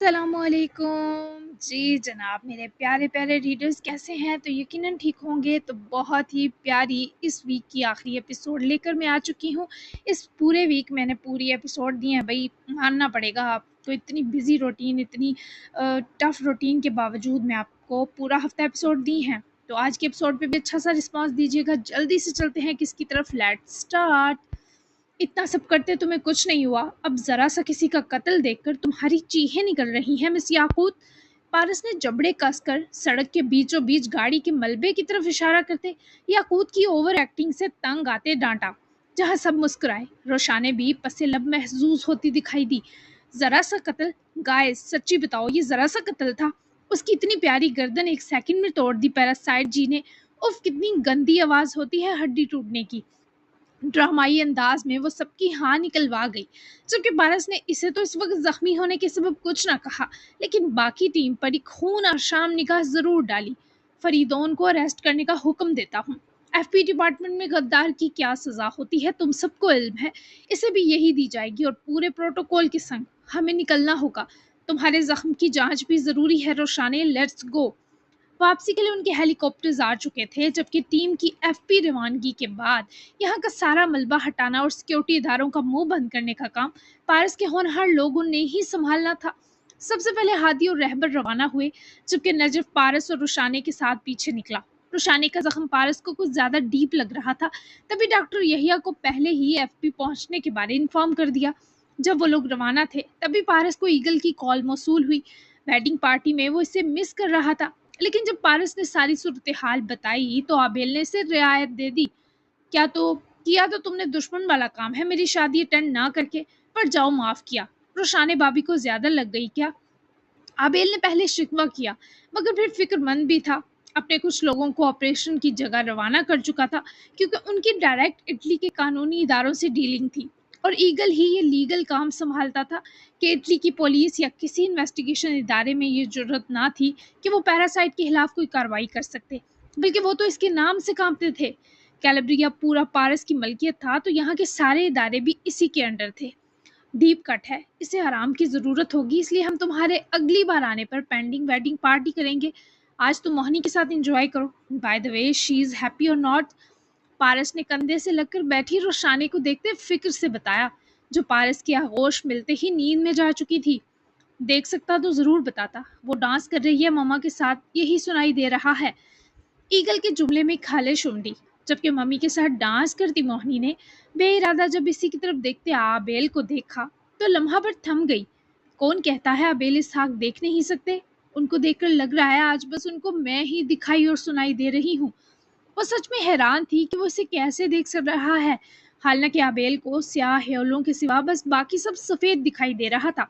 अस्सलाम वालेकुम। जी जनाब, मेरे प्यारे प्यारे रीडर्स कैसे हैं? तो यकीनन ठीक होंगे। तो बहुत ही प्यारी इस वीक की आखिरी एपिसोड लेकर मैं आ चुकी हूँ। इस पूरे वीक मैंने पूरी एपिसोड दी हैं भाई, मानना पड़ेगा आपको। इतनी बिजी रूटीन, इतनी टफ रूटीन के बावजूद मैं आपको पूरा हफ्ता एपिसोड दी हैं। तो आज के एपिसोड पे भी अच्छा सा रिस्पांस दीजिएगा। जल्दी से चलते हैं किसकी तरफ। Let's start. इतना सब करते तुम्हें कुछ नहीं हुआ, अब जरा सा किसी का कत्ल देखकर तुम्हारी चीखें निकल रही हैं मिस याकूत। पारस ने जबड़े कसकर सड़क के बीचों बीच गाड़ी के मलबे की तरफ इशारा करते याकूत की ओवर एक्टिंग से तंग आते डांटा। जहां सब मुस्कुराए, रोशाने भी पसे लब महसूस होती दिखाई दी। जरा सा कत्ल? गाय सच्ची बताओ, ये जरा सा कत्ल था? उसकी इतनी प्यारी गर्दन एक सेकंड में तोड़ दी पैरासाइट जी ने। उफ, कितनी गंदी आवाज होती है हड्डी टूटने की। ड्रामाई अंदाज में वो सबकी हाँ निकलवा गई, जबकि पारस ने इसे तो इस वक्त जख्मी होने के सबब कुछ ना कहा, लेकिन बाकी टीम पर एक खून और शाम निगाह जरूर डाली। फरीदौन को अरेस्ट करने का हुक्म देता हूँ। एफपी डिपार्टमेंट में गद्दार की क्या सजा होती है तुम सबको इल्म है। इसे भी यही दी जाएगी और पूरे प्रोटोकॉल के संग हमें निकलना होगा। तुम्हारे जख्म की जांच भी जरूरी है रोशाने, लेट्स गो। वापसी के लिए उनके हेलीकॉप्टर्स आ चुके थे, जबकि टीम की एफपी रवानगी के बाद यहाँ का सारा मलबा हटाना और सिक्योरिटी इदारों का मुंह बंद करने का काम पारस के होनहार लोगों ने ही संभालना था। सबसे पहले हादी और रहबर रवाना हुए, जबकि नजफ पारस और रुशाने के साथ पीछे निकला। रुशाने का जख्म पारस को कुछ ज्यादा डीप लग रहा था, तभी डॉक्टर यहिया को पहले ही एफपी पहुंचने के बारे इन्फॉर्म कर दिया। जब वो लोग रवाना थे तभी पारस को ईगल की कॉल मौसूल हुई। वेडिंग पार्टी में वो इसे मिस कर रहा था, लेकिन जब पारस ने सारी सूरत हाल बताई तो आबेल ने इसे रियायत दे दी। क्या तो किया तो तुमने दुश्मन वाला काम है मेरी शादी अटेंड ना करके, पर जाओ माफ किया। रोशाने भाभी को ज्यादा लग गई क्या? आबेल ने पहले शिकवा किया, मगर फिर फिक्रमंद भी था। अपने कुछ लोगों को ऑपरेशन की जगह रवाना कर चुका था, क्योंकि उनकी डायरेक्ट इटली के कानूनी इदारों से डीलिंग थी और ईगल ही ये लीगल काम संभालता था कि इटली की पुलिस या किसी इन्वेस्टिगेशन इदारे में ये जरूरत ना थी कि वो पैरासाइट के खिलाफ कोई कार्रवाई कर सकते, बल्कि वो तो इसके नाम से कांपते थे। कैलेब्रिया पूरा पारस की मलकियत था, तो यहाँ के सारे इदारे भी इसी के अंडर थे। डीप कट है, इसे आराम की ज़रूरत होगी, इसलिए हम तुम्हारे अगली बार आने पर पेंडिंग वेडिंग पार्टी करेंगे। आज तुम मोहिनी के साथ एंजॉय करो। By the way, she is happy और नॉट? पारस ने कंधे से लगकर बैठी रोशाने को देखते फिक्र से बताया, जो पारस की आगोश मिलते ही नींद में जा चुकी थी। देख सकता तो ज़रूर बताता, वो डांस कर रही है मम्मा के साथ, यही सुनाई दे रहा है। ईगल के जुमले में खालिश उमड़ी, जबकि मम्मी के साथ डांस करती मोहिनी ने बेइरादा जब इसी की तरफ देखते आबेल को देखा तो लम्हा भर थम गई। कौन कहता है आबेल इसहाक देख नहीं सकते? उनको देखकर लग रहा है आज बस उनको मैं ही दिखाई और सुनाई दे रही हूँ। वो सच में हैरान थी कि वो इसे कैसे देख सक रहा है। हालांकि आबेल को स्याह हेलों के सिवा बस बाकी सब सफेद दिखाई दे रहा था।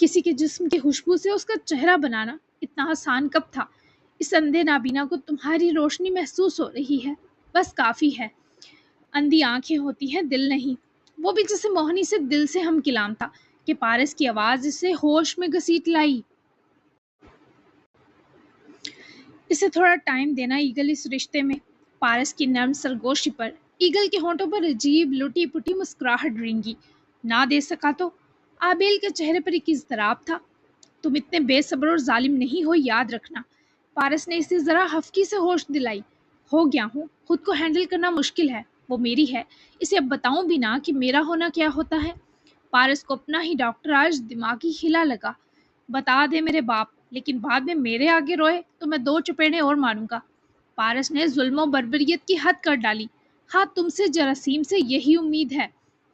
किसी के जिस्म की खुशबू से उसका चेहरा बनाना इतना आसान कब था? इस अंधे नाबीना को तुम्हारी रोशनी महसूस हो रही है, बस काफी है। अंधी आंखें होती हैं, दिल नहीं। वो भी जैसे मोहनी से दिल से हम किलाम था कि पारस की आवाज इसे होश में घसीट लाई। इसे थोड़ा टाइम देना ईगल, इस रिश्ते में। पारस की नर्म सरगोशी पर ईगल के होंठों पर अजीब लुटी पुटी मुस्कुराहट रेंगी। ना दे सका तो? आबेल के चेहरे पर एक इज़्तराब था। तुम इतने बेसब्र और जालिम नहीं हो, याद रखना। पारस ने इसे जरा हफ्की से होश दिलाई। हो गया हूँ, खुद को हैंडल करना मुश्किल है, वो मेरी है। इसे अब बताऊं भी ना कि मेरा होना क्या होता है। पारस को अपना ही डॉक्टर आज दिमागी हिला लगा। बता दे मेरे बाप, लेकिन बाद में मेरे आगे रोए तो मैं दो चपेड़े और मारूंगा। पारस ने जुल्म बर्बरियत की हद कर डाली। हाँ, तुमसे जरासीम से यही उम्मीद है।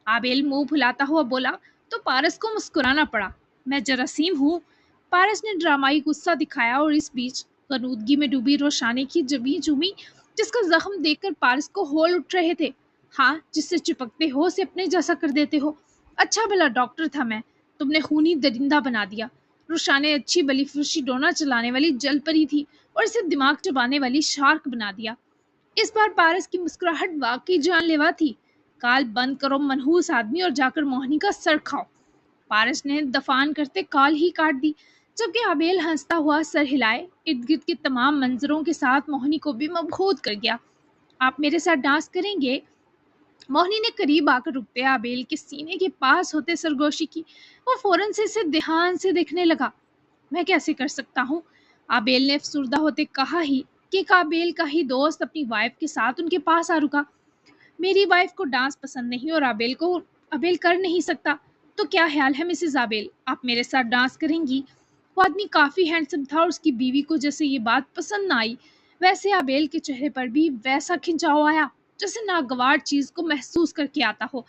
आबेल मुंह फुलाता हुआ बोला, तो पारस को मुस्कुराना पड़ा। मैं जरासीम हूँ? पारस ने ड्रामाई गुस्सा दिखाया और इस बीच गनूदगी में डूबी रोशाने की जबी चूमी, जिसका जख्म देखकर पारस को होल उठ रहे थे। हाँ, जिससे चिपकते हो उसे अपने जैसा कर देते हो। अच्छा भला डॉक्टर था मैं, तुमने खूनी दरिंदा बना दिया। रुशाने अच्छी बली फुर्शी डोना चलाने वाली जल परी थी और इसे दिमाग चबाने वाली शार्क बना दिया। इस बार पारस की मुस्कुराहट वाकई जानलेवा थी। काल बंद करो मनहूस आदमी और जाकर मोहनी का सर खाओ। पारस ने दफान करते काल ही काट दी, जबकि आबेल हंसता हुआ सर हिलाए इर्द गिर्द के तमाम मंजरों के साथ मोहनी को भी मबहूत कर गया। आप मेरे साथ डांस करेंगे? मोहिनी ने करीब आकर रुकते आबेल के सीने के पास होते सरगोशी की। वो फौरन से इसे ध्यान से देखने लगा। मैं कैसे कर सकता हूँ? आबेल ने अफसुर्दा होते कहा ही कि एक आबेल का ही दोस्त अपनी वाइफ के साथ उनके पास आ रुका। मेरी वाइफ को डांस पसंद नहीं और आबेल कर नहीं सकता। तो क्या ख्याल है मिसेस आबेल, आप मेरे साथ डांस करेंगी? वो आदमी काफी हैंडसम था और उसकी बीवी को जैसे ये बात पसंद ना आई, वैसे आबेल के चेहरे पर भी वैसा खिंचाव आया जैसे नागवार चीज को महसूस करके आता हो।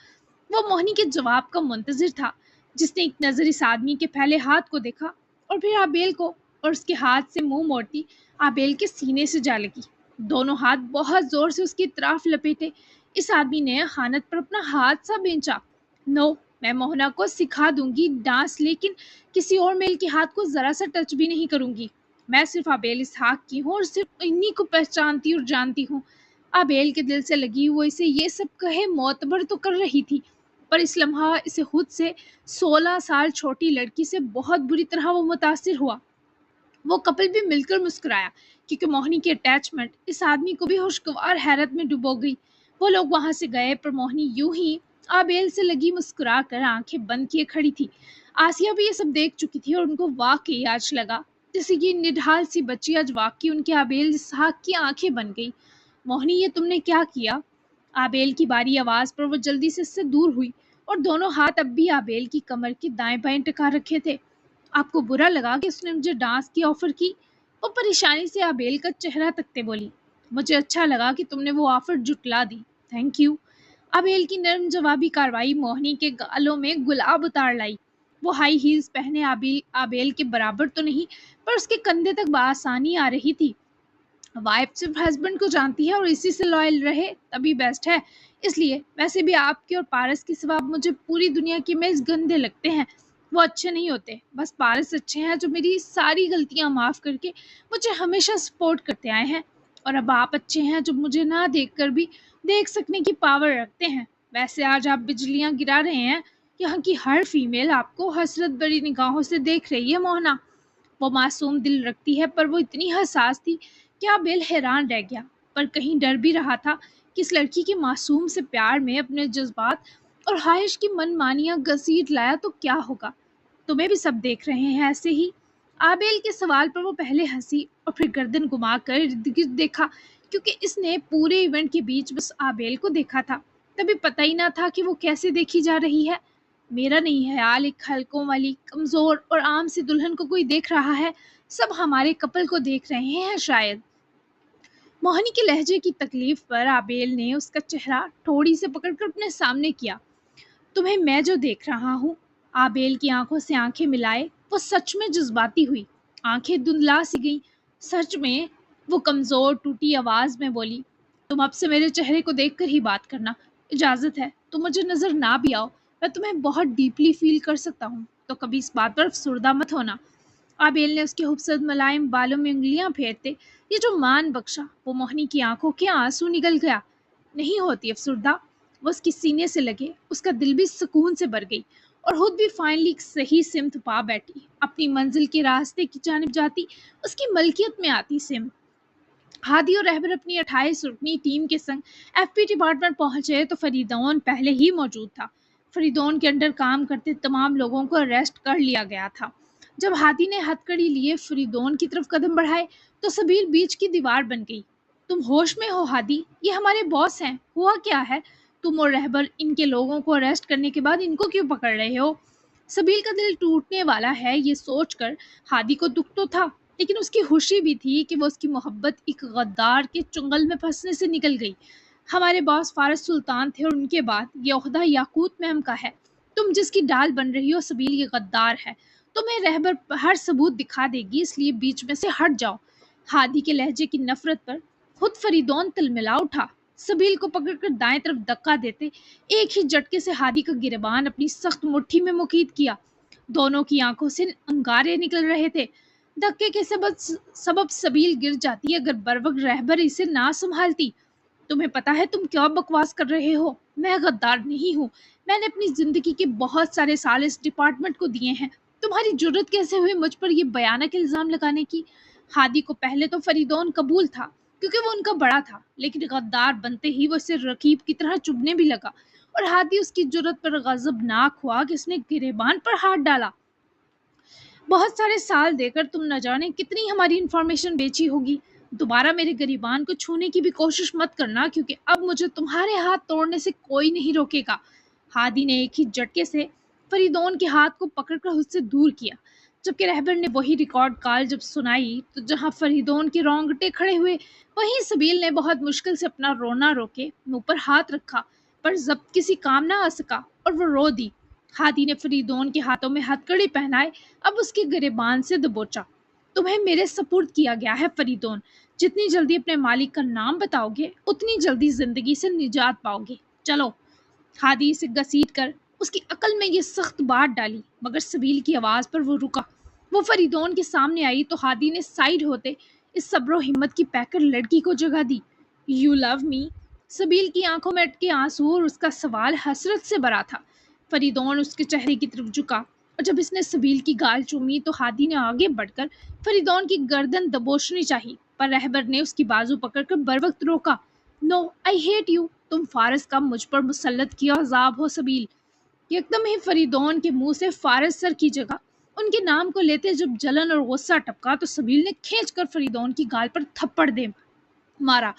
वो मोहिनी के जवाब का मुंतजिर था, जिसने एक नजर इस आदमी के फैले हाथ को देखा और फिर आबेल को, और उसके हाथ से मुंह मोड़ती आबेल के सीने से जा लगी। दोनों हाथ बहुत जोर से उसकी तरफ लपेटे। इस आदमी ने खानत पर अपना हाथ सा बेंचा। नो, मैं मोहना को सिखा दूंगी डांस, लेकिन किसी और मेल के हाथ को जरा सा टच भी नहीं करूंगी। मैं सिर्फ आबेल इसहाक की हूँ और सिर्फ इन्हीं को पहचानती और जानती हूँ। आबेल के दिल से लगी वो इसे ये सब कहे मोतबर तो कर रही थी, पर इस लम्हा इसे खुद से 16 साल छोटी लड़की से बहुत बुरी तरह वो मुतासिर हुआ। वो कपल भी मिलकर मुस्कुराया, क्योंकि मोहिनी की अटैचमेंट इस आदमी को भी खुशगवार हैरत में डुबो गई। वो लोग वहां से गए, पर मोहिनी यूं ही आबेल से लगी मुस्कुरा कर आंखें बंद किए खड़ी थी। आसिया भी ये सब देख चुकी थी और उनको वाकई आज लगा जैसे कि निढाल सी बच्ची आज वाकई उनके आबेल इसहाक की आंखें बन गई। मोहिनी, ये तुमने क्या किया? आबेल की बारी आवाज पर वो जल्दी से इससे दूर हुई और दोनों हाथ अब भी आबेल की कमर के दाएं बाएं टिका रखे थे। आपको बुरा लगा कि उसने मुझे डांस की ऑफर की? वो परेशानी से आबेल का चेहरा तकते बोली। मुझे अच्छा लगा कि तुमने वो ऑफर जुटला दी। Thank you. आबेल की नरम जवाबी कार्रवाई मोहिनी के गालों में गुलाब उतार लाई। वो हाई हील्स पहने आबेल के बराबर तो नहीं, पर उसके कंधे तक बआसानी आ रही थी। वाइफ सिर्फ हस्बैंड को जानती है और इसी से लॉयल रहे तभी बेस्ट है। इसलिए वैसे भी आपके और पारस के सिवा मुझे पूरी दुनिया के मेज गंदे लगते हैं। वो अच्छे नहीं होते, बस पारस अच्छे हैं जो मेरी सारी गलतियां माफ करके मुझे हमेशा सपोर्ट करते आए हैं। और अब आप अच्छे हैं जो मुझे ना देख कर भी देख सकने की पावर रखते हैं। वैसे आज आप बिजलियां गिरा रहे हैं। यहाँ की हर फीमेल आपको हसरत भरी निगाहों से देख रही है मोहना। वो मासूम दिल रखती है, पर वो इतनी हसास थी कि आबेल हैरान रह गया, पर कहीं डर भी रहा था कि इस लड़की के मासूम से प्यार में अपने जज्बात और ख्वाहिश की मनमानियां घसीट लाया तो क्या होगा। तुम्हें भी सब देख रहे हैं ऐसे ही? आबेल के सवाल पर वो पहले हंसी और फिर गर्दन घुमाकर इर्द गिर्द देखा, क्योंकि इसने पूरे इवेंट के बीच बस आबेल को देखा था। तभी पता ही ना था कि वो कैसे देखी जा रही है। मेरा नहीं है हाल, एक हलकों वाली कमजोर और आम सी दुल्हन को कोई देख रहा है। सब हमारे कपल को देख रहे हैं शायद। मोहिनी के लहजे की तकलीफ पर आबेल ने उसका चेहरा थोड़ी से पकड़कर अपने सामने किया। तुम्हें मैं जो देख रहा हूँ। आबेल की आंखों से आंखें मिलाए वो सच में जज्बाती हुई। आंखें धुंधला सी गईं। सच में? वो कमजोर टूटी आवाज में बोली। तुम अब से मेरे चेहरे को देखकर ही बात करना। इजाजत है, तुम मुझे नजर ना भी आओ, मैं तुम्हें बहुत डीपली फील कर सकता हूँ, तो कभी इस बात पर अफसुर्दा मत होना। आबेल ने उसके खूबसूरत मुलायम बालों में उंगलियां फेरते ये जो मान बख्शा, वो मोहिनी की आंखों के आंसू निकल गया। नहीं होती अफसुर्दा। वो उसके सीने से लगे, उसका दिल भी सुकून से भर गई और खुद भी फाइनली एक सही सिमत पा बैठी, अपनी मंजिल के रास्ते की जानिब जाती, उसकी मलकियत में आती सिम। हादी और रहबर अपनी 28 रुकनी टीम के संग एफपी डिपार्टमेंट पहुंचे तो फरीदौन पहले ही मौजूद था। फरीदौन के अंडर काम करते तमाम लोगों को अरेस्ट कर लिया गया था। जब हादी ने हथकड़ी लिए फरीदौन की तरफ कदम बढ़ाए तो सबील बीच की दीवार बन गई। तुम होश में हो हादी? ये हमारे बॉस हैं, हुआ क्या है? तुम और रहबर इनके लोगों को अरेस्ट करने के बाद इनको क्यों पकड़ रहे हो? सबील का दिल टूटने वाला है ये सोचकर हादी को दुख तो था, लेकिन उसकी खुशी भी थी कि वो उसकी मोहब्बत एक गद्दार के चुंगल में फंसने से निकल गई। हमारे बॉस फारस सुल्तान थे और उनके बाद ये ओहदा याकूत मैम का है। तुम जिसकी डाल बन रही हो सबील ये गद्दार है। तुम्हें रहबर हर सबूत दिखा देगी, इसलिए बीच में से हट जाओ। हादी के लहजे की नफरत पर खुद फरीदौन तिलमिला उठा। सबील को पकड़कर दाएं तरफ धक्का देते एक ही झटके से हादी का गिरबान अपनी सख्त मुट्ठी में मुकीद किया। दोनों की आंखों से अंगारे निकल रहे थे। धक्के के सबब सबील गिर जाती अगर बरवक्त रहबर इसे ना संभालती। तुम्हें पता है तुम क्या बकवास कर रहे हो? मैं गद्दार नहीं हूँ। मैंने अपनी जिंदगी के बहुत सारे साल इस डिपार्टमेंट को दिए हैं। तुम्हारी जुर्रत कैसे हुई मुझ पर यह भयानक इल्जाम लगाने की? हादी को पहले तो फरीदौन कबूल था, क्योंकि वो उनका बड़ा था, लेकिन गद्दार बनते ही वो इसे रकीब की तरह चुभने भी लगा। और हादी उसकी जुर्रत पर गजबनाक हुआ कि उसने गिरेबान पर हाथ डाला। बहुत सारे साल देकर तुम न जाने कितनी हमारी इंफॉर्मेशन बेची होगी। दोबारा मेरे गिरेबान को छूने की भी कोशिश मत करना, क्योंकि अब मुझे तुम्हारे हाथ तोड़ने से कोई नहीं रोकेगा। हादी ने एक ही झटके से फरीदौन के हाथ को पकड़कर उससे दूर किया। जबकि रहबर ने वही रिकॉर्ड कॉल जब सुनाई, तो जहां फरीदौन के रोंगटे खड़े हुए, वहीं सबील ने बहुत मुश्किल से अपना रोना रोके मुंह पर हाथ रखा, पर जब्त किसी काम ना आ सका और वो रो दी। हादी ने फरीदौन के हाथों में हथकड़ी पहनाए, अब उसके गिरेबान से दबोचा। तुम्हें मेरे सपुर्द किया गया है फरीदौन। जितनी जल्दी अपने मालिक का नाम बताओगे, उतनी जल्दी जिंदगी से निजात पाओगे। चलो। हादी से घसीट कर उसकी अकल में ये सख्त बात डाली, मगर सबील की आवाज पर वो रुका। वो फरीदौन के सामने आई तो हादी ने साइड होते इस सब्र हिम्मत की पैकर लड़की को जगह दी। You love me. सबील की आंखों में अटके आंसू और उसका सवाल हसरत से भरा था। फरीदौन उसके चेहरे की तरफ झुका, और जब इसने सबील की गाल चूमी तो हादी ने आगे बढ़कर फरीदौन की गर्दन दबोचनी चाहिए, पर रहबर ने उसकी बाजू पकड़कर बर वक्त रोका। No, I hate you. तुम फारस का मुझ पर मुसल्लत किया अजाब हो सबील। एकदम ही फरीदौन के मुंह से फारस सर की जगह उनके नाम को लेते जब जलन और गुस्सा टपका, तो सबील ने खींच कर फरीदौन की गाल पर थप्पड़ दे मारा,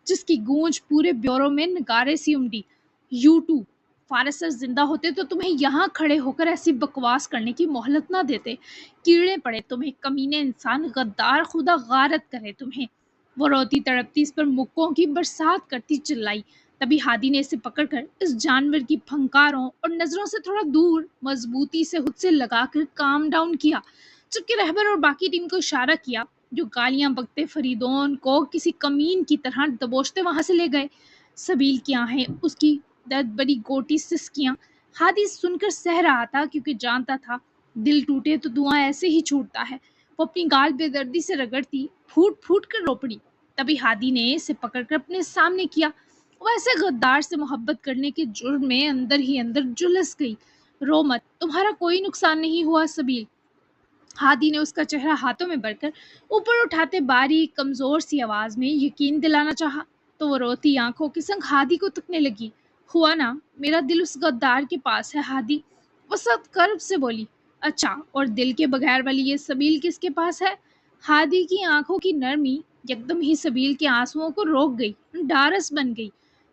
जिसकी गूंज पूरे ब्यूरो में नगारे सी उमड़ी। You to. फारस सर जिंदा होते तो तुम्हें यहाँ खड़े होकर ऐसी बकवास करने की मोहलत ना देते। कीड़े पड़े तुम्हें, कमीने इंसान, गद्दार, खुदा गारत करे तुम्हें। वो रोती तड़पती इस पर मुक्कों की बरसात करती चिल्लाई। तभी हादी ने इसे पकड़कर इस जानवर की फंकारों और नजरों से थोड़ा दूर मजबूती से खुद से लगाकर काम डाउन किया, जबकि रहबर और बाकी टीम को इशारा किया, जो गालियां बकते फरीदौन को किसी कमीन की तरह दबोचते वहां से ले गए। सबील की आहें, उसकी दर्द बड़ी गोटी सिसकियां हादी सुनकर सह रहा था, क्योंकि जानता था दिल टूटे तो धुआं ऐसे ही छूटता है। वो अपनी गाल बेदर्दी से रगड़ती फूट फूट कर रो पड़ी। तभी हादी ने इसे पकड़कर अपने सामने किया। वो ऐसे गद्दार से मोहब्बत करने के जुर्म में अंदर ही अंदर झुलस गई। रो मत, तुम्हारा कोई नुकसान नहीं हुआ सबील। हादी ने उसका चेहरा हाथों में भरकर ऊपर उठाते बारीक कमजोर सी आवाज में यकीन दिलाना चाहा, तो वो रोती आंखों के संग हादी को तकने लगी। हुआ ना, मेरा दिल उस गद्दार के पास है हादी। वो सख्त कर्ब से बोली। अच्छा, और दिल के बगैर वाली ये सबील किसके पास है? हादी की आंखों की नरमी एकदम ही सबील के आंसुओं को रोक गई, ढारस बन गई।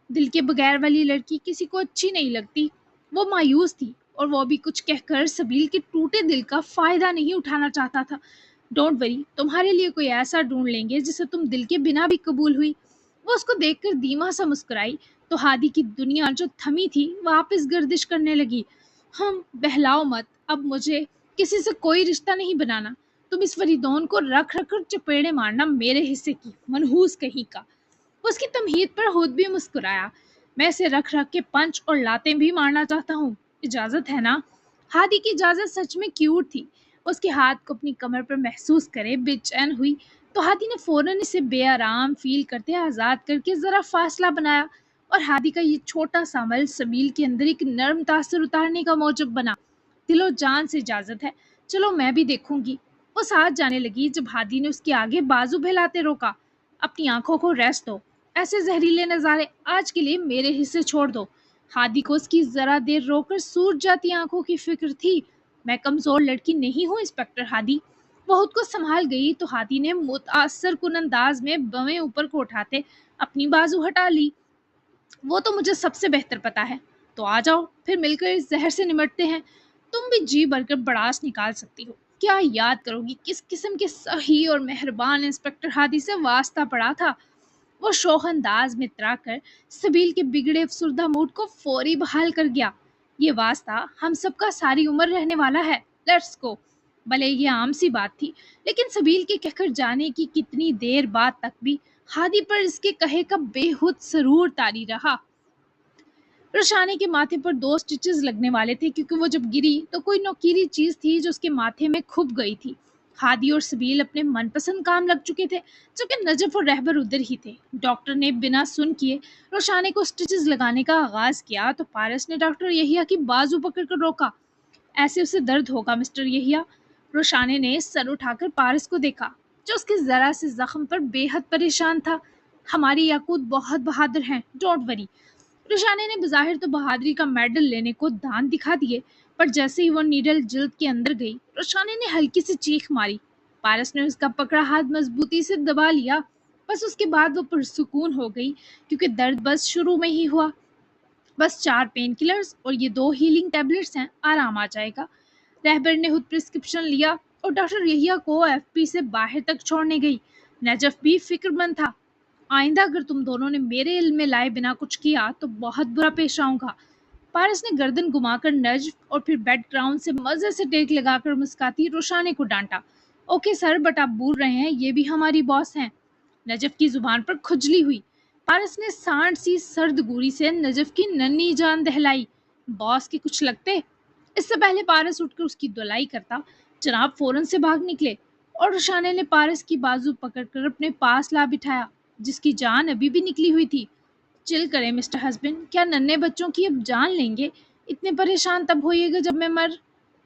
दिल के बगैर वाली लड़की किसी को अच्छी नहीं लगती। वो मायूस थी, और वो भी कुछ कहकर सबील के टूटे दिल का फायदा नहीं उठाना चाहता था। डोंट वरी, तुम्हारे लिए कोई ऐसा ढूंढ लेंगे जिसे तुम दिल के बिना भी कबूल हुई। वो उसको देखकर धीमा सा मुस्कुराई, तो हादी की दुनिया जो थमी थी वापस गर्दिश करने लगी। हम बहलाओ मत, अब मुझे किसी से कोई रिश्ता नहीं बनाना। तुम इस फरीदौन को रख रख कर चपेड़े मारना मेरे हिस्से की, मनहूस कहीं का। उसकी तमहीद पर खुद भी मुस्कुराया। मैं इसे रख रख के पंच और लातें भी मारना चाहता हूँ। इजाजत है ना? हादी की इजाजत सच में क्यूट थी। उसके हाथ को अपनी कमर पर महसूस करे बेचैन हुई, तो हादी ने फौरन इसे बेआराम फील करते आजाद करके जरा फासला बनाया, और हादी का ये छोटा सा अमल सबील के अंदर एक नर्म तासर उतारने का मौजब बना। दिलो जान से इजाजत है, चलो मैं भी देखूंगी। वो साथ जाने लगी जब हादी ने उसके आगे बाजू फैलाते रोका। अपनी आंखों को रेस्ट दो। ऐसे जहरीले नज़ारे आज के लिए मेरे हिस्से छोड़ दो। हादी को उसकी जरा देर रोकर सूज जाती आंखों की फिक्र थी। मैं कमजोर लड़की नहीं हूँ इंस्पेक्टर हादी। वो खुद को संभाल गई तो हादी ने मुतासर कुन अंदाज में बवें ऊपर को उठाते अपनी बाजू हटा ली। वो तो मुझे सबसे बेहतर पता है। तो आ जाओ, फिर मिलकर इस जहर से निमटते हैं। तुम भी जी भरकर बड़ास निकाल सकती हो। क्या याद करोगी किस किस्म के सही और मेहरबान इंस्पेक्टर हादी से वास्ता पड़ा था? वो शौक अंदाज में इतराकर सबील के बिगड़े अफसुर्दा मूड को फौरी बहाल कर गया। ये वास्ता हम सबका सारी उम्र रहने वाला है। Let's go. भले ये आम सी बात थी, लेकिन सबील के कहकर जाने की कितनी देर बाद तक भी हादी पर इसके कहे का बेहुद सरूर तारी रहा। रोशाने के माथे पर 2 स्टिचेस लगने वाले थे, क्योंकि वो जब गिरी तो कोई नोकीली चीज थी जो उसके माथे में खुप गई थी। हादी और सबील अपने मनपसंद काम लग चुके थे, जबकि नजफ और रहबर उधर ही थे। डॉक्टर ने बिना सुन किए रोशाने को स्टिचेस लगाने का आगाज किया, तो पारस ने डॉक्टर यहिया की बाजू पकड़कर रोका। ऐसे उसे दर्द होगा मिस्टर यहिया। रोशाने ने सर उठाकर पारस को देखा, जो उसके जरा से जख्म पर बेहद परेशान था। हमारी याकूत बहुत बहादुर हैं, डोंट वरी। रुशाने ने बज़ाहिर तो बहादुरी का मेडल लेने को दांत दिखा दिए, पर जैसे ही वो नीडल जिल्द के अंदर गई, रुशाने ने हल्की सी चीख मारी। पारस ने उसका पकड़ा हाथ मजबूती से दबा लिया। बस उसके बाद वो पुरसुकून हो गई, क्योंकि दर्द बस शुरू में ही हुआ। बस 4 पेन किलर्स और ये 2 हीलिंग टैबलेट्स हैं, आराम आ जाएगा। रहबर ने खुद प्रिस्क्रिप्शन लिया और डॉक्टर यहिया को एफपी से बाहर तक छोड़ने गई। नजफ भी फिक्रमंद था। आइंदा अगर तुम दोनों ने मेरे इल्म में लाए बिना कुछ किया तो बहुत बुरा पेश आऊंगा। पारस ने गर्दन घुमाकर नजफ और फिर बेड ग्राउंड से मजे से टेक लगाकर मुस्काती रोशाने को डांटा। ओके सर, बट आप भूल रहे हैं ये भी हमारी बॉस हैं। नजफ की जुबान पर खुजली हुई। पारस ने सांड सी सर्द गोरी से नजफ की नन्ही जान दहलाई। बॉस के कुछ लगते। इससे पहले पारस उठकर उसकी धुलाई करता, जनाब फौरन से भाग निकले और रुशाने ने पारस की बाजू पकड़कर अपने पास ला बिठाया, जिसकी जान अभी भी निकली हुई थी। चिल करें मिस्टर हस्बैंड, क्या नन्हे बच्चों की अब जान लेंगे? इतने परेशान तब होइएगा जब मैं मर।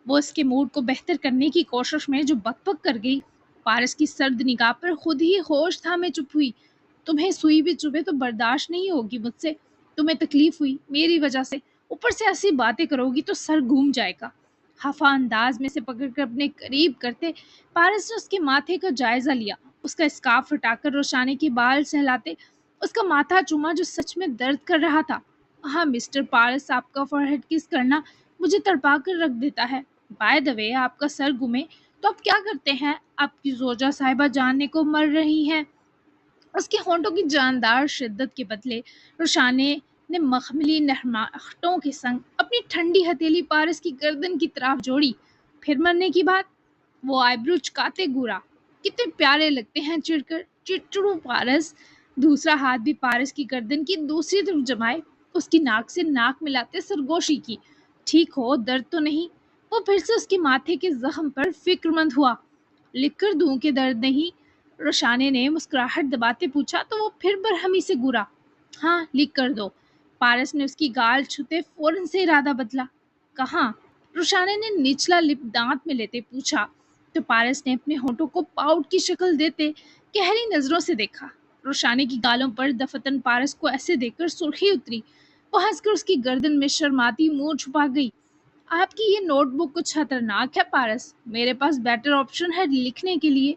वो इसके मूड को बेहतर करने की कोशिश में जो बकबक कर गई। पारस की सर्द निगाह पर खुद ही होश थामे चुप हुई। तुम्हें सुई भी चुभे तो बर्दाश्त नहीं होगी मुझसे। तुम्हें तकलीफ हुई मेरी वजह से, ऊपर से ऐसी बातें करोगी तो सर घूम जाएगा। खफा अंदाज में से पकड़कर अपने करीब करते पारस ने उसके माथे का जायजा लिया। उसका स्कार्फ हटाकर रोशाने के बाल सहलाते उसका माथा चूमा, जो सच में दर्द कर रहा था। हाँ मिस्टर पारस, आपका फॉरहेड किस करना मुझे तड़पा कर रख देता है। बाय द वे, आपका सर घूमे तो आप क्या करते हैं? आपकी जोजा साहिबा जानने को मर रही हैं। उसके होंठों की जानदार शिद्दत के बदले रुशाने ने मखमली नहमाटों के संग अपनी ठंडी हथेली पारस की गर्दन की तरफ जोड़ी। फिर मरने की बात? वो आईब्रो चुकाते घूरा। कितने प्यारे लगते हैं चिढ़कर, चिड़चिड़ू पारस। दूसरा हाथ भी पारस की गर्दन की दूसरी तरफ जमाए, उसकी नाक से नाक मिलाते सरगोशी की। ठीक हो, दर्द तो नहीं? वो फिर से उसके माथे के जख्म पर फिक्रमंद हुआ। लिख कर दूं कि दर्द नहीं? रोशाने ने मुस्कुराहट दबाते पूछा तो वो फिर बरहमी से घूरा। हाँ, लिख कर दो। पारस ने उसकी गाल छूते फौरन से इरादा बदला। कहाँ? रोशाने ने निचला लिप दांत में लेते पूछा, तो पारस ने अपने होठों को पाउट की शक्ल देते गहरी नजरों से देखा। रोशाने की गालों पर दफतन पारस को ऐसे देखकर सुर्खी उतरी। वो हंसकर उसकी गर्दन में शर्माती मुंह छुपा गई। आपकी ये नोटबुक कुछ खतरनाक है पारस, मेरे पास बेटर ऑप्शन है लिखने के लिए।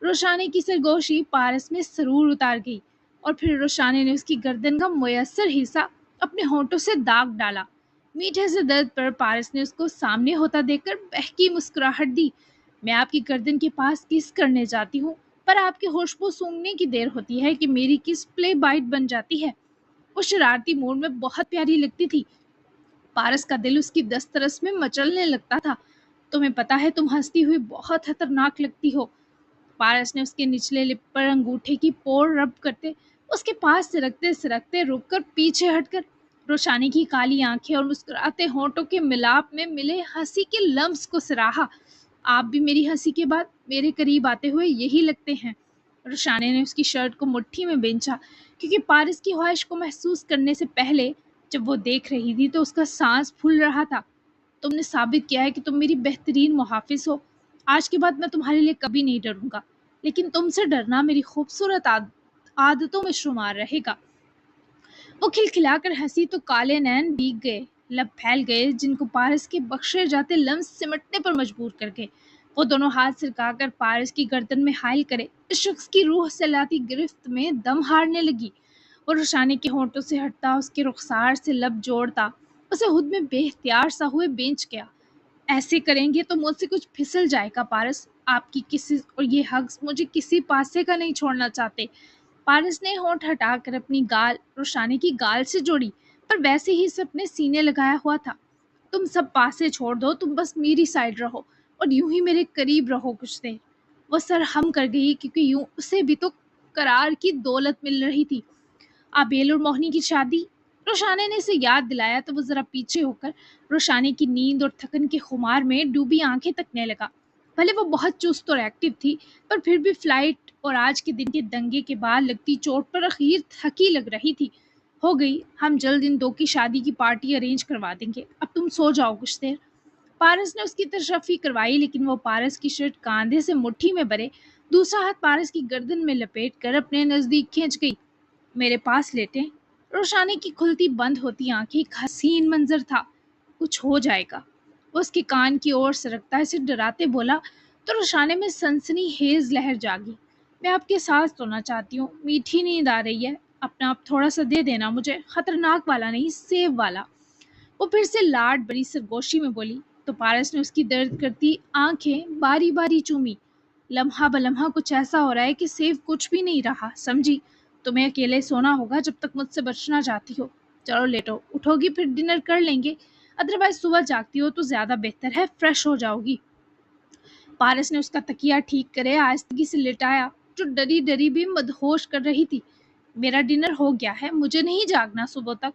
रोशाने की सरगोशी पारस में सरूर उतार गई और फिर रोशाने ने उसकी गर्दन का मुयस्सर हिस्सा अपने होंठों से दाग डाला। मीठे से दर्द पर पारस ने उसको सामने होता देखकर बहकी मुस्कुराहट दी। मैं आपकी गर्दन के पास किस करने जाती हूँ, पर आपके होशबो सूंघने की देर होती है कि मेरी किस प्ले बाइट बन जाती है। वो शरारती मूड में बहुत प्यारी लगती थी। पारस का दिल उसकी दस्तरस में मचलने लगता था। तुम्हें पता है तुम हंसती हुई बहुत खतरनाक लगती हो। पारस ने उसके निचले लिप पर अंगूठे की पोर रब करते उसके पास सिरकते सिरकते रुककर पीछे हटकर रोशानी की काली आंखें और मुस्कुराते होंठों के मिलाप में मिले हंसी के लम्स को सराहा। आप भी मेरी हंसी के बाद मेरे करीब आते हुए यही लगते हैं। रोशाने ने उसकी शर्ट को मुट्ठी में बेंचा, क्योंकि पारस की ख्वाहिश को महसूस करने से पहले जब वो देख रही थी तो उसका सांस फूल रहा था। तुमने साबित किया है कि तुम मेरी बेहतरीन मुहाफिज हो। आज के बाद मैं तुम्हारे लिए कभी नहीं डरूंगा, लेकिन तुमसे डरना मेरी खूबसूरत आदतों में शुमार रहेगा। वो खिलखिलाकर हंसी तो काले नैन भीग गए, लब फैल गए, जिनको पारस के बख्शे जाते लम्स सिमटने पर मजबूर कर गए। वो दोनों हाथ सिरकाकर पारस की गर्दन में हायल करे इस शख्स की रूह से लाती गिरफ्त में दम हारने लगी। वो रुशाने के होंठों से हटता, उसके रुखसार से लब जोड़ता, उसे खुद में बेख्तियार सा हुए बेंच गया। ऐसे करेंगे तो मुझसे कुछ फिसल जाएगा पारस। आपकी किसी और ये हग्स मुझे किसी पासे का नहीं छोड़ना चाहते। पारस ने होंठ हटाकर अपनी गाल रोशानी की गाल से जोड़ी, पर वैसे ही से अपने सीने लगाया हुआ था। तुम सब पासे छोड़ दो, तुम बस मेरी साइड रहो और यूं ही मेरे करीब रहो कुछ देर। वो सर हम कर गई, क्योंकि यूं उसे भी तो करार की दौलत मिल रही थी। आबेल और मोहनी की शादी। रोशाने ने इसे याद दिलाया तो वो जरा पीछे होकर रोशाने की नींद और थकन के खुमार में डूबी आंखें तकने लगा। भले वो बहुत चुस्त और एक्टिव थी, पर फिर भी फ्लाइट और आज के दिन के दंगे के बाद लगती चोट पर अखीर थकी लग रही थी। हो गई, हम जल्द इन दो की शादी की पार्टी अरेंज करवा देंगे, अब तुम सो जाओ कुछ देर। पारस ने उसकी तरफी करवाई, लेकिन वो पारस की शर्ट कांधे से मुट्ठी में भरे दूसरा हाथ पारस की गर्दन में लपेट कर अपने नजदीक खींच गई। मेरे पास लेटें। रोशानी की खुलती बंद होती आंखें एक हसीन मंजर था। कुछ हो जाएगा, वो उसके कान की ओर सरकता इसे डराते बोला। तो रोशानी में सनसनी हेज लहर जागी। मैं आपके साथ सोना चाहती हूँ, मीठी नींद आ रही है, अपना आप थोड़ा सा दे देना मुझे, खतरनाक वाला नहीं, सेब वाला। वो फिर से लाड बड़ी सरगोशी में बोली। तो पारस ने उसकी दर्द करती आंखें बारी बारी चूमी। लम्हा बलम्हा कुछ ऐसा हो रहा है कि सेव कुछ भी नहीं रहा, समझी। तुम्हें अकेले सोना होगा जब तक मुझसे बचना चाहती हो। चलो लेटो, उठोगी फिर डिनर कर लेंगे, अदरवाइज सुबह जागती हो तो ज्यादा बेहतर है, फ्रेश हो जाओगी। पारस ने उसका तकिया ठीक करे आहिस्तगी से लिटाया, जो डरी डरी भी मदहोश कर रही थी। मेरा डिनर हो गया है, मुझे नहीं जागना सुबह तक।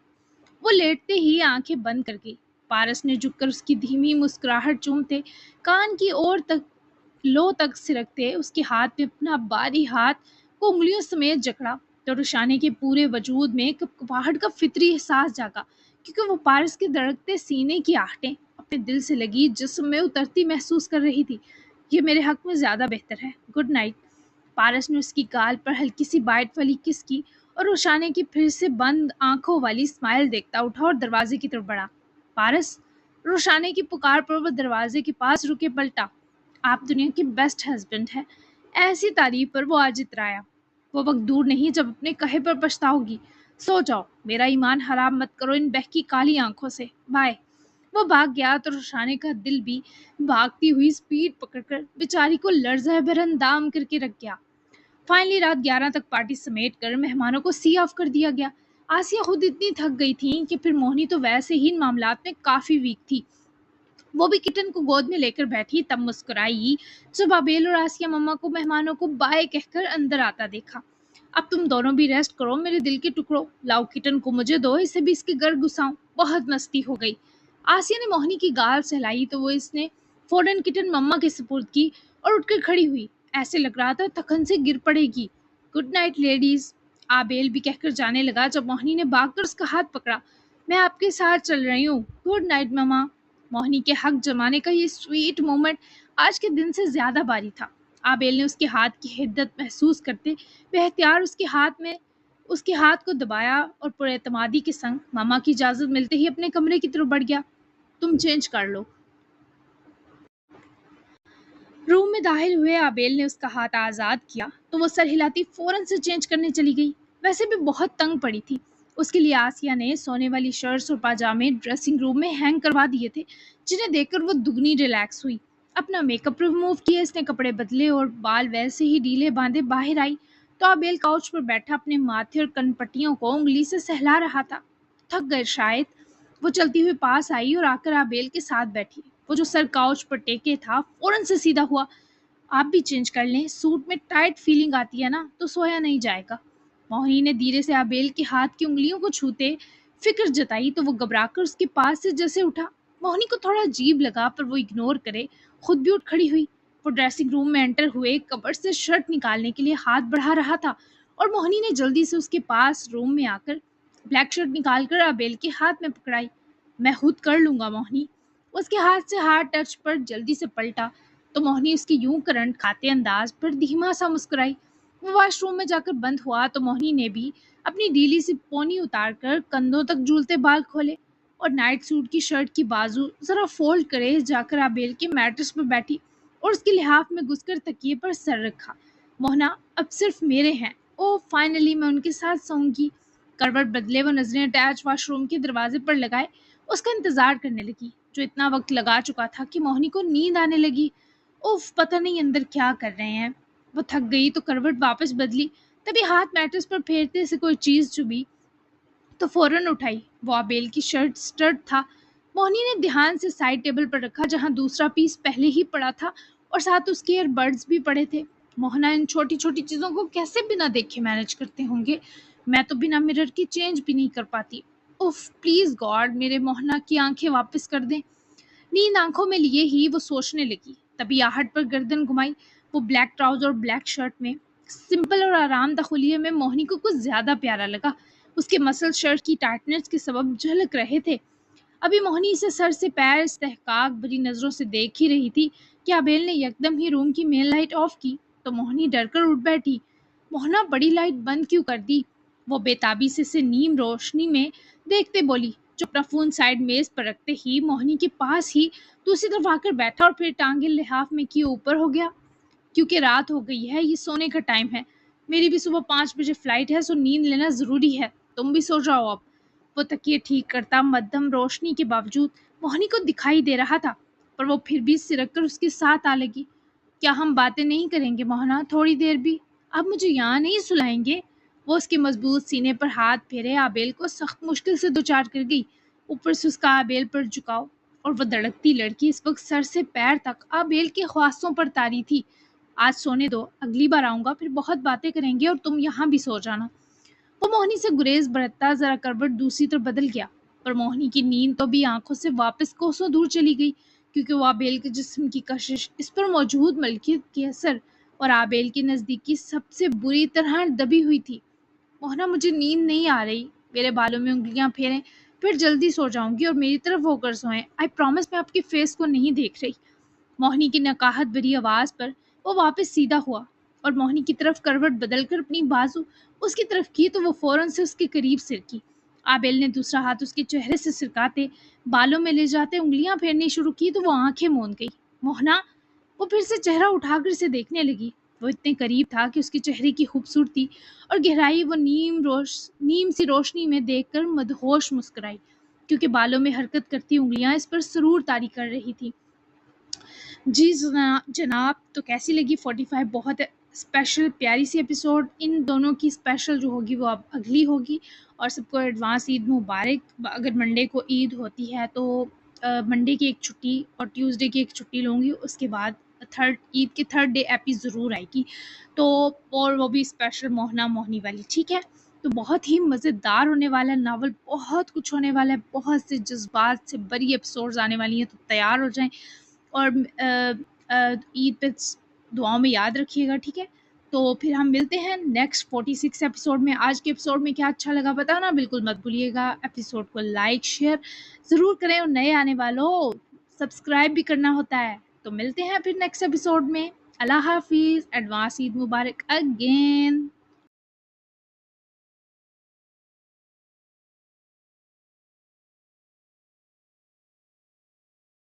वो लेटते ही आंखें बंद कर गई। पारस ने झुककर उसकी धीमी मुस्कुराहट चूमते कान की ओर तक लो तक सिरकते उसके हाथ में अपना बारी हाथ को उंगलियों समेत जकड़ा। तो रुशाने के पूरे वजूद में कपकपाहट का फितरी एहसास जागा, क्योंकि वो पारस के धड़कते सीने की आहटें अपने दिल से लगी जिस्म में उतरती महसूस कर रही थी। ये मेरे हक में ज्यादा बेहतर है, गुड नाइट। पारस ने उसकी गाल पर हल्की सी बाइट वाली किस की और रोशाने की फिर से बंद आंखों वाली स्माइल देखता उठा और दरवाजे की तरफ बढ़ा। पारस, रोशाने की पुकार पर वो दरवाजे के पास रुके पलटा। आप दुनिया के बेस्ट हस्बैंड हैं। ऐसी तारीफ पर वो आज इतराया। वो वक्त दूर नहीं जब अपने कहे पर पछताओगी। सो जाओ, मेरा ईमान हराम मत करो इन बहकी काली आंखों से, बाय। वो भाग गया तो रोशाने का दिल भी भागती हुई स्पीड पकड़कर बेचारी को लर्ज़ा बरंदाम करके रख गया। फाइनली रात 11 तक पार्टी समेट कर मेहमानों को सी ऑफ कर दिया गया। आसिया खुद इतनी थक गई थी कि फिर मोहिनी तो वैसे ही इन मामलात में काफी वीक थी। वो भी किटन को गोद में लेकर बैठी तब मुस्कुराई जब अबेल और आसिया मम्मा को मेहमानों को बाय कहकर अंदर आता देखा। अब तुम दोनों भी रेस्ट करो मेरे दिल के टुकड़ों, लाओ किटन को मुझे दो, इसे भी इसके घर घुसाऊं, बहुत मस्ती हो गई। आसिया ने मोहिनी की गाल सहलाई तो वो इसने फौरन किटन मम्मा के सुपुर्द की और उठकर खड़ी हुई। ऐसे लग रहा था थकन से गिर पड़ेगी। गुड नाइट लेडीज, आबेल भी कहकर जाने लगा जब मोहिनी ने भागकर उसका हाथ पकड़ा। मैं आपके साथ चल रही हूँ, गुड नाइट मम्मा। मोहिनी के हक जमाने का ये स्वीट मोमेंट आज के दिन से ज्यादा भारी था। आबेल ने उसके हाथ की हिद्दत महसूस करते बेहतियार उसके हाथ को दबाया और पुरएतमादी के संग मामा की इजाजत मिलते ही अपने कमरे की तरफ बढ़ गया। तुम चेंज कर लो। रूम में दाखिल हुए आबेल ने उसका हाथ आजाद किया तो वो सर हिलाती फौरन से चेंज करने चली गई। वैसे भी बहुत तंग पड़ी थी। उसके लिए आसिया ने सोने वाली शर्ट्स और पाजामे ड्रेसिंग रूम में हैंग करवा दिए थे, जिन्हें देखकर वो दुगनी रिलैक्स हुई। अपना मेकअप रिमूव किया, इसने कपड़े बदले और बाल वैसे ही ढीले बांधे बाहर आई तो आबेल काउच पर बैठा अपने माथे और कनपट्टियों को उंगली से सहला रहा था। थक गए शायद। वो चलती हुई पास आई और आकर आबेल के साथ बैठी। वो जो सर काउच पर टेके था फौरन से सीधा हुआ। आप भी चेंज कर लें, सूट में टाइट फीलिंग आती है ना तो सोया नहीं जाएगा। मोहिनी ने धीरे से आबेल के हाथ की उंगलियों को छूते फिक्र जताई तो वो घबराकर उसके पास से जैसे उठा। मोहिनी को थोड़ा अजीब लगा पर वो इग्नोर करे खुद भी उठ खड़ी हुई। वो ड्रेसिंग रूम में एंटर हुए कबर्ड से शर्ट निकालने के लिए हाथ बढ़ा रहा था और मोहिनी ने जल्दी से उसके पास रूम में आकर ब्लैक शर्ट निकालकर आबेल के हाथ में पकड़ाई। मैं खुद कर लूंगा मोहिनी। उसके हाथ से हाथ टच पर जल्दी से पलटा तो मोहिनी उसके यूं करंट खाते अंदाज पर धीमा सा मुस्कुराई। वो वॉशरूम में जाकर बंद हुआ तो मोहिनी ने भी अपनी ढीली सी पोनी उतारकर कंधों तक झूलते बाल खोले और नाइट सूट की शर्ट की बाजू जरा फोल्ड करे जाकर आबेल के मैट्रेस पर बैठी और उसके लिहाफ में घुसकर तकिए पर सर रखा। मोहना, अब सिर्फ मेरे हैं। ओ फाइनली मैं उनके साथ सोऊंगी। करवट बदले वो नजरें अटैच वॉशरूम के दरवाजे पर लगाए उसका इंतजार करने लगी, जो इतना वक्त लगा चुका था कि मोहिनी को नींद आने लगी। उफ, पता नहीं अंदर क्या कर रहे हैं। वो थक गई तो करवट वापस बदली, तभी हाथ मैट्रेस पर फेरते से कोई चीज चुभी तो फौरन उठाई। वो आबेल की शर्ट स्टड था। मोहिनी ने ध्यान से साइड टेबल पर रखा जहां दूसरा पीस पहले ही पड़ा था और साथ उसके ईयरबड्स भी पड़े थे। मोहना इन छोटी छोटी चीजों को कैसे बिना देखे मैनेज करते होंगे। मैं तो बिना मिरर के चेंज भी नहीं कर पाती। उफ, प्लीज गॉड मेरे मोहना की आंखें वापस कर दें। नींद आंखों में लिए ही वो सोचने लगी, तभी आहट पर गर्दन घुमाई। वो ब्लैक ट्राउजर और ब्लैक शर्ट में सिंपल और आरामदायक हुलिये में मोहिनी को कुछ ज्यादा प्यारा लगा। उसके मसल शर्ट की टाइटनेस के सबब झलक रहे थे। अभी मोहिनी इसे सर से पैर इस्तेहकाक भरी नजरों से देख ही रही थी कि आबेल ने एकदम ही रूम की मेन लाइट ऑफ की तो मोहिनी डरकर उठ बैठी। मोहना, बड़ी लाइट बंद क्यों कर दी? वो बेताबी से नीम रोशनी में देखते बोली, जो अपना फोन साइड मेज पर रखते ही मोहिनी के पास ही दूसरी तरफ आकर बैठा और फिर टांगे लिहाफ में किए ऊपर हो गया। क्योंकि रात हो गई है, ये सोने का टाइम है। मेरी भी सुबह 5 बजे फ्लाइट है, सो नींद लेना जरूरी है। तुम भी सो जाओ अब। वो तकिए ठीक करता मध्यम रोशनी के बावजूद मोहिनी को दिखाई दे रहा था, पर वो फिर भी सिरक कर उसके साथ आ लगी। क्या हम बातें नहीं करेंगे मोहना, थोड़ी देर भी? आप मुझे यहाँ नहीं सुलाएंगे? वो उसके मजबूत सीने पर हाथ फेरे आबेल को सख्त मुश्किल से दो चार कर गई। ऊपर से उसका आबेल पर झुकाव, और वो धड़कती लड़की इस वक्त सर से पैर तक आबेल के ख्वासों पर तारी थी। आज सोने दो, अगली बार आऊंगा, फिर बहुत बातें करेंगे और तुम यहाँ भी सो जाना। वो मोहिनी से गुरेज बरतता जरा करवट दूसरी तरफ बदल गया, पर मोहिनी की नींद तो भी आंखों से वापस कोसों दूर चली गई, क्योंकि वो आबेल के जिस्म की कशिश, इस पर मौजूद मलकियत के असर और आबेल के नज़दीकी सबसे बुरी तरह दबी हुई थी। मोहना, मुझे नींद नहीं आ रही। मेरे बालों में उंगलियां फेरें, फिर जल्दी सो जाऊंगी और मेरी तरफ होकर सोएं। आई प्रॉमिस मैं आपके फेस को नहीं देख रही। मोहिनी की नकाहत भरी आवाज पर वो वापस सीधा हुआ और मोहिनी की तरफ करवट बदलकर अपनी बाजू उसकी तरफ की तो वो फौरन से उसके करीब सिरकी। आबेल ने दूसरा हाथ उसके चेहरे से सिरकाते बालों में ले जाते उंगलियां फेरनी शुरू की तो वो आंखें मूंद गई। मोहना, वो फिर से चेहरा उठाकर इसे देखने लगी। वो इतने करीब था कि उसके चेहरे की खूबसूरती और गहराई वो नीम सी रोशनी में देखकर मदहोश मुस्कुराई, क्योंकि बालों में हरकत करती उंगलियां इस पर सरूर तारी कर रही थी। जी जनाब, तो कैसी लगी 45? बहुत स्पेशल प्यारी सी एपिसोड। इन दोनों की स्पेशल जो होगी वो अब अगली होगी। और सबको एडवांस ईद मुबारक। अगर मंडे को ईद होती है तो मंडे की एक छुट्टी और ट्यूसडे की एक छुट्टी लूँगी, उसके बाद ईद के थर्ड डे एपी ज़रूर आएगी। तो और वो भी स्पेशल मोहना मोहनी वाली, ठीक है? तो बहुत ही मज़ेदार होने वाला है नावल, बहुत कुछ होने वाला है, बहुत से जज्बात से भरी एपिसोड्स आने वाली हैं, तो तैयार हो जाएं। और ईद पे दुआओं में याद रखिएगा, ठीक है? तो फिर हम मिलते हैं नेक्स्ट 46 एपिसोड में। आज के एपिसोड में क्या अच्छा लगा बताना बिल्कुल मत भूलिएगा। एपिसोड को लाइक शेयर ज़रूर करें और नए आने वालों सब्सक्राइब भी करना होता है। तो मिलते हैं फिर नेक्स्ट एपिसोड में। अल्लाह हाफिज़। एडवांस ईद मुबारक अगेन।